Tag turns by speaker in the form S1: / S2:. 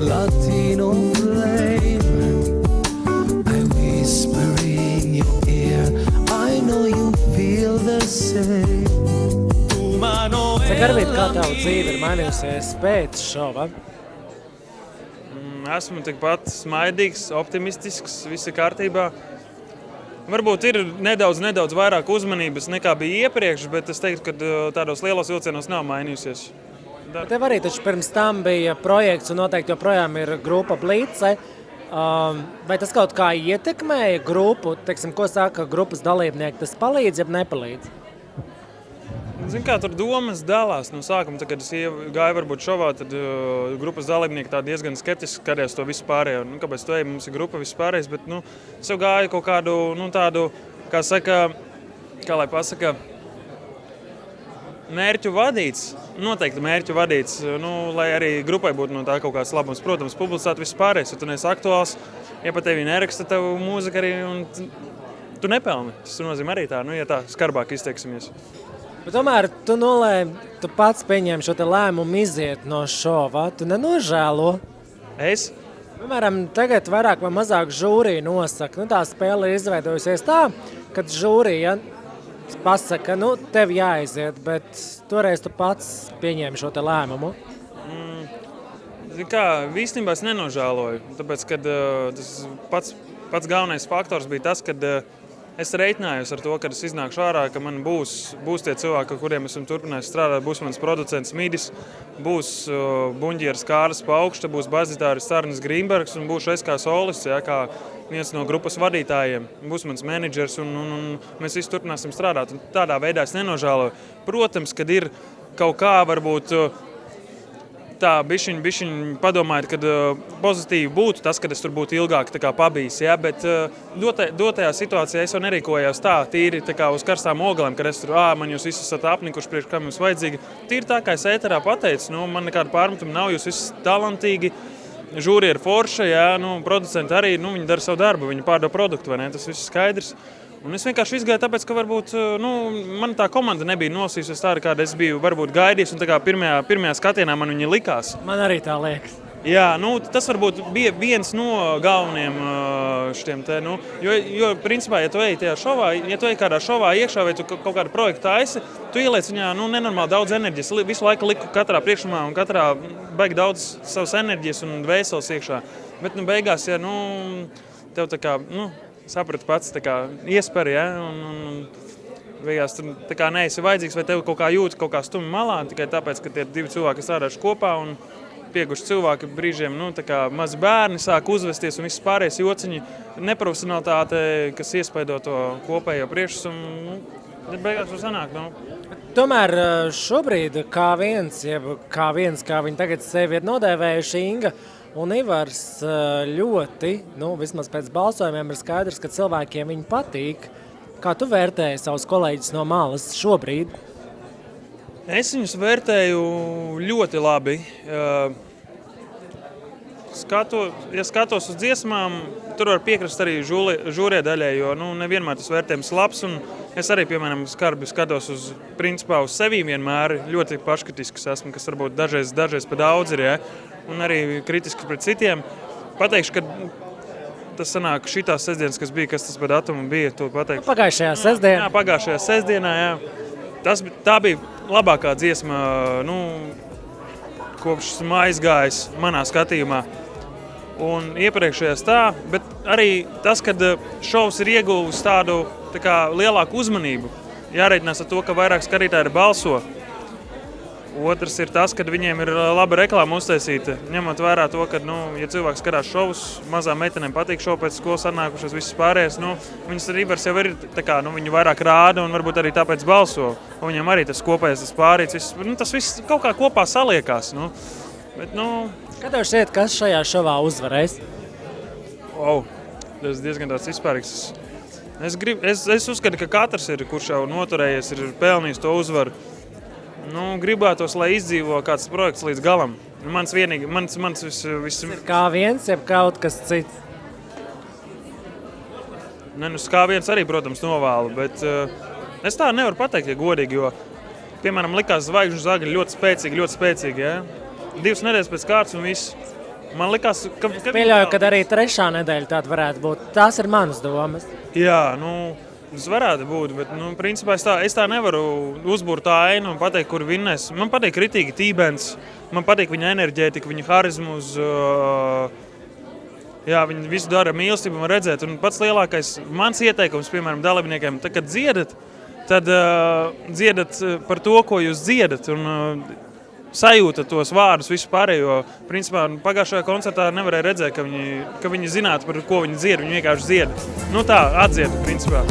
S1: Latino flame. I whisper in your ear, I know you feel the same.
S2: Garbīt, kā tava dzīve ir mainījusies pēc šova?
S3: Esmu tikpat smaidīgs, optimistisks, viss ir kārtībā. Varbūt ir nedaudz vairāk uzmanības nekā bija iepriekš, bet es teiktu, ka tādos lielos vilcienos nav mainījusies.
S2: Tev arī taču pirms tam bija projekts un noteikti joprojām ir grupa Blīce. Vai tas kaut kā ietekmēja grupu? Teiksim, ko saka grupas dalībnieki, tas palīdz, ja nepalīdz?
S3: Zini kā, tur domas dalās no sākuma, tad, kad es gāju varbūt šovā, tad grupas dalībnieki tā diezgan skeptiski skatījās to visu pārējo. Kāpēc tu ej, mums ir grupa visu pārējais, bet es jau gāju kaut kādu, tādu, kā lai pasaka, mērķu vadīts, noteikti mērķu vadīts, lai arī grupai būtu no tā kaut kāds labums. Protams, publicēt visu pārējais, ja tu neesi aktuāls, ja pat tevi neraksta tavu mūziku arī, un tu nepelni. Tas nozīmē arī tā, ja tā skarbāk izteiksimies.
S2: Bet tomēr tu pats pieņem šo te lēmumu iziet no šova, tu nenožēlo?
S3: Es?
S2: Piemēram, tagad vairāk vai mazāk žūrija nosaka. Tā spēle ir izveidojusies tā, kad žūrija pasaka, tev jāaiziet, bet toreiz tu pats pieņēmi šo te lēmumu.
S3: Īstenībā es nenožēloju, tāpēc, kad tas pats galvenais faktors bija tas, kad es reiķinājos ar to, kad es iznākšu ārā, ka man būs tie cilvēki, ar kuriem esmu turpinājis strādāt, būs mans producents Midis, būs buņģieris Kārlis Paukšta, būs bazitāris Arnis Grīnbergs un būšu es kā solists, kā viens no grupas vadītājiem. Būs mans menedžers un mēs visi turpināsim strādāt. Un tādā veidā es nenožēloju. Protams, kad ir kaut kā varbūt tā bišķiņ padomājot, kad pozitīvi būtu tas, kad es tur būtu ilgāk pabijis, bet dotajā situācijā es jau nerīkojos tā, tīri tā kā uz karstām oglēm, kad es tur, man jūs visi esat apnikuši priekš, kam jums vajadzīgi. Tīri tā, kā es ēterā pateicu, man nekāda pārmetuma nav, jūs visi talantīgi, žūri ir forša, producenti arī, viņi dara savu darbu, viņi pārdo produktu, vai ne, tas viss skaidrs. Un es vienkārši izgāju tāpēc, ka varbūt man tā komanda nebija nosījusies tāda, kāda es biju varbūt gaidījis, un tā kā pirmajā skatienā man viņa likās.
S2: Man arī tā liekas.
S3: Jā, tas varbūt bija viens no galvenajiem šitiem te, jo principā, ja tu ej tajā šovā, ja tu ej kādā šovā iekšā vai tu kaut kādu projektu taisi, tu ieliec viņā, nenormāli daudz enerģijas, visu laiku liku katrā priekšumā un katrā baigi daudz savas enerģijas un dvēseles iekšā. Bet, beigās, ja, tev tā kā, sapratu pats, tā kā iespēri, un beigās tu tā kā neesi vajadzīgs, vai tev kaut kā jūti kaut kā stumi malā, tikai tāpēc, ka tie divi cilvēki strādājuši kopā un pieguši cilvēki brīžiem, tā kā mazi bērni sāk uzvesties un viss pārējais jociņi, neprofesionalitāte, kas iespaido to kopējo priekšumu, beigās var sanākt,
S2: Tomēr šobrīd kā viņi tagad sevi ir nodēvējuši Inga un Ivars ļoti, vismaz pēc balsojumiem ir skaidrs, ka cilvēkiem viņi patīk. Kā tu vērtēji savus kolēģus no malas šobrīd?
S3: Es viņus vērtēju ļoti labi. Ja skatos uz dziesmām, tur var piekrist arī žūrē daļai, jo nevienmēr tas vērtējums labs. Un es arī, piemēram, skarbi skatos uz sevi vienmēr. Ļoti paškritisks esmu, kas varbūt dažreiz pa daudz ir, un arī kritiski pret citiem. Pateikšu, ka tas sanāk šitās sestdienas, kas bija, kas tas par datumu bija, to pateikšu.
S2: Pagājušajā sestdienā.
S3: Jā, pagājušajā sestdienā, jā. Tā bija labākā dziesma, kopš esmu aizgājis manā skatījumā. Un iepriekšējās tā, bet arī tas, kad šovs ir ieguvis tādu tā kā lielāku uzmanību, jārēķinās ar to, ka vairāk skatītāji balso. Otrs ir tas, ka viņiem ir laba reklāma uztaisīta, ņemot vērā to, ka, ja cilvēks skatās šovus, mazām meitenēm patīk šovu pēc skolas atnākušas visas pārējās, viņas arī jau ir, tā kā, viņi vairāk rāda un varbūt arī tāpēc balso. Un viņiem arī tas kopējais, tas pārīts, tas viss kaut kā kopā saliekās, Bet,
S2: Kā tev šķiet, kas šajā šovā uzvarēs?
S3: Tas diezgan tāds vispārīgs. Es uzskatu, ka katrs ir, kurš jau noturējies, ir pelnījis to uzvaru. Gribētos, lai izdzīvo kāds projekts līdz galam. Mans viss...
S2: Ir kā viens, jeb kaut kas cits?
S3: Kā viens arī, protams, novēlu, bet es tā nevaru pateikt, ja godīgi, jo, piemēram, likās Zvaigžņu zagļi ļoti spēcīgi, ja? 2 nedēļas pēc kārtas un viss. Man likās, ka
S2: Pieļauju, ka arī 3. nedēļa tāda varētu būt. Tās ir manas domas.
S3: Jā, tas varētu būt, bet, principā es tā nevaru uzbūrt ainu un pateikt, kur vinnēs. Man patīk kritīgi Tībens, man patīk viņa enerģētika, viņa harizmu uz... Jā, viņi visu dara mīlestību un redzēt. Un pats lielākais mans ieteikums, piemēram, dalībniekiem, tad, kad dziedat, tad dziedat par to, ko jūs dziedat. Un sajūtat tos vārdus visu pārējo. Principā pagājušajā koncertā nevarēja redzēt, ka viņi zinātu, par ko viņi dzied. Viņi vienkārši dzied. Tā, atdzied, principā.